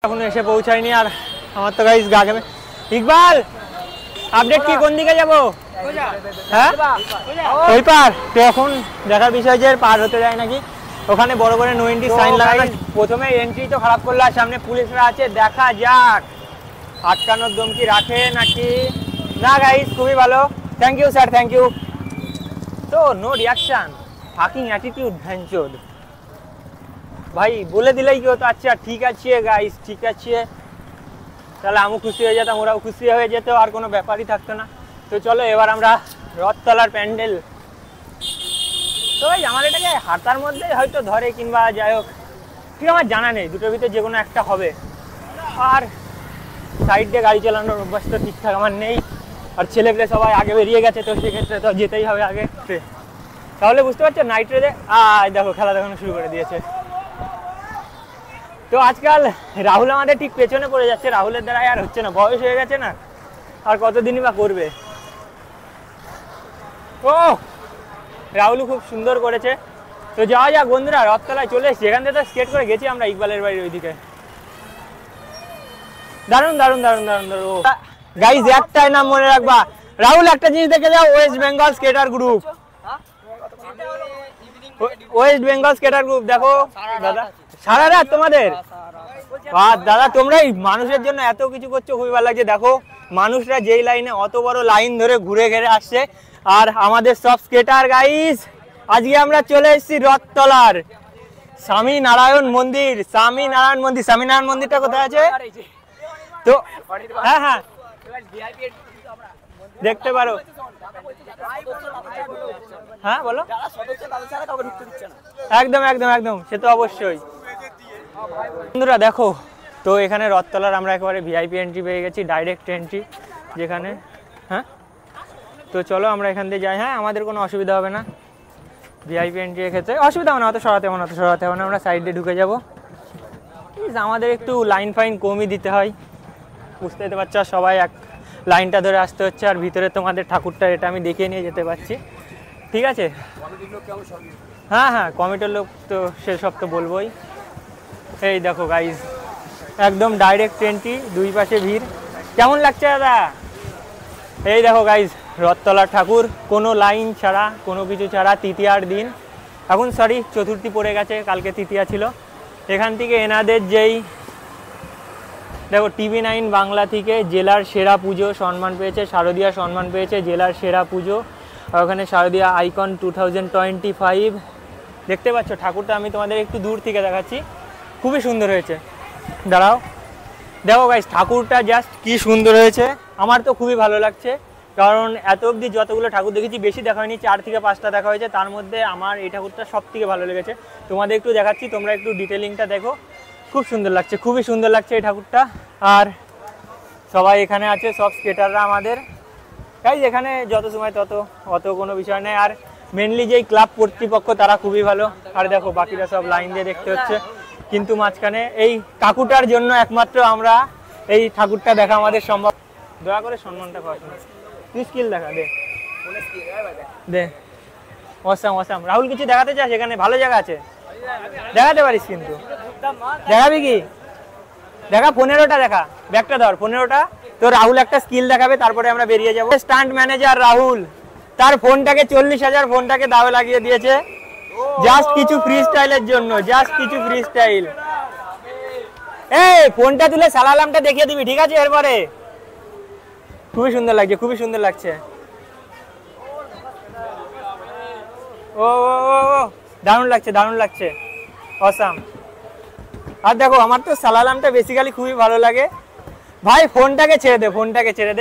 এখনো এসে পৌঁছায়নি আর আমার তো গাইস গা ঘেমে। ইকবাল আপডেট কি কোন দিকে যাব? হ্যাঁ ওই পার তো এখন দেখার বিষয় যে পার হতে যায় নাকি, ওখানে বড় বড় নো এন্ট্রি সাইন লাগানো। প্রথমে এন্ট্রি তো খারাপ করলো আর সামনে পুলিশরা আছে, দেখা যাক আটকানোর দম কি রাখে নাকি না। গাইস খুবই ভালো, thank you sir, thank you. তো নো রিয়াকশন, ফাকিং অ্যাটিটিউড ভ্যানচোদ ভাই, বলে দিলেই কি হতো। আচ্ছা ঠিক আছে গাইস, ঠিক আছে, তাহলে আমিও খুশি হয়ে যেতাম, ওরাও খুশি হয়ে যেত, আর কোনো ব্যাপারই থাকতো না। তো চলো এবার আমরা রথতলার প্যান্ডেল। তো ভাই আমার এটাকে হাতার মধ্যে হয়তো ধরে কিংবা যাই হোক, ঠিক আমার জানা নেই, দুটোর ভিতরে যে কোনো একটা হবে। আর সাইড দিয়ে গাড়ি চালানোর অভ্যাস তো ঠিকঠাক আমার নেই, আর ছেলেপেলে সবাই আগে বেরিয়ে গেছে, তো সেক্ষেত্রে তো যেতেই হবে আগে। তাহলে বুঝতে পারছো নাইট রেডে দেখো খেলা দেখানো শুরু করে দিয়েছে। তো আজকাল রাহুল আমাদের ঠিক পেছনে পড়ে যাচ্ছে, রাহুলের দ্বারা আর হচ্ছে না, বয়স হয়ে গেছে না, আর কতদিনই বা করবে। ও রাহুল খুব সুন্দর করেছে। তো যাওয়া যাক বন্ধুরা, রথতলায় চলে এসেছি, এখান থেকে তো স্কেট করে গেছি আমরা ইকবালের বাড়ির ওইদিকে। দারুণ দারুণ দারুণ দারুণ দারুণ গাইজ, একটাই নাম মনে রাখবা, রাহুল একটা জিনিস দেখে যাও, west Bengal skater group, west Bengal skater group. দেখো দাদা, সারা রাত তোমাদের দাদা, তোমরাই মানুষের জন্য এত কিছু করছো, খুবই ভালো লাগছে। দেখো মানুষরা যেই লাইনে অত বড় লাইন ধরে ঘুরে ঘেরে আসছে, আর আমাদের সব স্কেটার গাইস আজকে আমরা চলে এসেছি রথতলার স্বামীনারায়ণ মন্দির। স্বামীনারায়ণ মন্দির, স্বামীনারায়ণ মন্দিরটা কোথায় আছে? তো হ্যাঁ হ্যাঁ দেখতে পারো। হ্যাঁ বলো। একদম একদম একদম, সে তো অবশ্যই। বন্ধুরা দেখো, তো এখানে রথতলার আমরা একেবারে ভিআইপি এন্ট্রি পেয়ে গেছি, ডাইরেক্ট এন্ট্রি যেখানে। হ্যাঁ তো চলো আমরা এখান দিয়ে যাই। হ্যাঁ আমাদের কোনো অসুবিধা হবে না, ভিআইপি এন্ট্রি ক্ষেত্রে অসুবিধা হবে না, অত সরাতে হবে না, অত সরাতে হবে না, আমরা সাইডে ঢুকে যাবো। আমাদের একটু লাইন ফাইন কমই দিতে হয়, বুঝতে পারছো, সবাই এক লাইনটা ধরে আসতে হচ্ছে। আর ভিতরে তোমাদের ঠাকুরটা এটা আমি দেখিয়ে নিয়ে যেতে পারছি, ঠিক আছে। হ্যাঁ হ্যাঁ কমিটির লোক তো সেসব তো বলবোই। এই দেখো গাইজ একদম ডাইরেক্ট এন্ট্রি, দুই পাশে ভিড়। কেমন লাগছে দাদা? এই দেখো গাইজ রথতলার ঠাকুর, কোনো লাইন ছাড়া, কোনো কিছু ছাড়া, তৃতীয়ার দিন এখন, সরি চতুর্থী পড়ে গেছে, কালকে তৃতীয়া ছিল। এখান থেকে এনাদের যেই দেখো TV9 বাংলা থেকে জেলার সেরা পুজো সম্মান পেয়েছে, শারদীয়া সম্মান পেয়েছে জেলার সেরা পুজো। আর ওখানে শারদীয়া আইকন 2025 দেখতে পাচ্ছ। ঠাকুরটা আমি তোমাদের একটু দূর থেকে দেখাচ্ছি, খুবই সুন্দর হয়েছে। দাঁড়াও দেখো গাইস, ঠাকুরটা জাস্ট কি সুন্দর হয়েছে, আমার তো খুবই ভালো লাগছে। কারণ এত অবধি যতগুলো ঠাকুর দেখেছি, বেশি দেখা হয়নি, 4 থেকে 5টা দেখা হয়েছে, তার মধ্যে আমার এই ঠাকুরটা সব থেকে ভালো লেগেছে। তোমাদের একটু দেখাচ্ছি, তোমরা একটু ডিটেলিংটা দেখো, খুব সুন্দর লাগছে, খুবই সুন্দর লাগছে এই ঠাকুরটা। আর সবাই এখানে আছে, সব স্কেটাররা আমাদের গাইস, এখানে যত সময় তত অত কোনো বিষয় নেই। আর মেনলি যেই ক্লাব কর্তৃপক্ষ তারা খুবই ভালো। আর দেখো বাকিরা সব লাইন দিয়ে দেখতে হচ্ছে, কিন্তু মাঝখানে এই কাকুটার জন্য একমাত্র আমরা এই ঠাকুরটা দেখা আমাদের সম্ভব। দয়া করে সম্মানটা করা, তুই স্কিল দেখা দে দে। Awesome awesome. রাহুল কিছু দেখাতে চাস? এখানে ভালো জায়গা আছে, দেখাতে পারিস, কিন্তু দেখাবি কি? দেখা 15টা, দেখা ব্যাগটা ধর 15টা। তো রাহুল একটা স্কিল দেখাবে, তারপরে আমরা বেরিয়ে যাবো। স্টান্ট ম্যানেজার রাহুল তার ফোনটাকে 40,000 ফোনটাকে দাওয়ে লাগিয়ে দিয়েছে, জাস্ট কিছু ফ্রি স্টাইলের জন্য, জাস্ট কিছু ফ্রি স্টাইল। এই ফোনটা তুলে সালালামটা দেখিয়ে দিবি, ঠিক আছে? এরপরে খুবই সুন্দর লাগছে, খুবই সুন্দর লাগছে। ও ও ও দারুণ লাগছে, দারুণ লাগছে, অসাম। আর দেখো আমার তো সালালামটা বেসিক্যালি খুবই ভালো লাগে। ভাই ফোনটাকে ছেড়ে দে, ফোনটাকে ছেড়ে দে।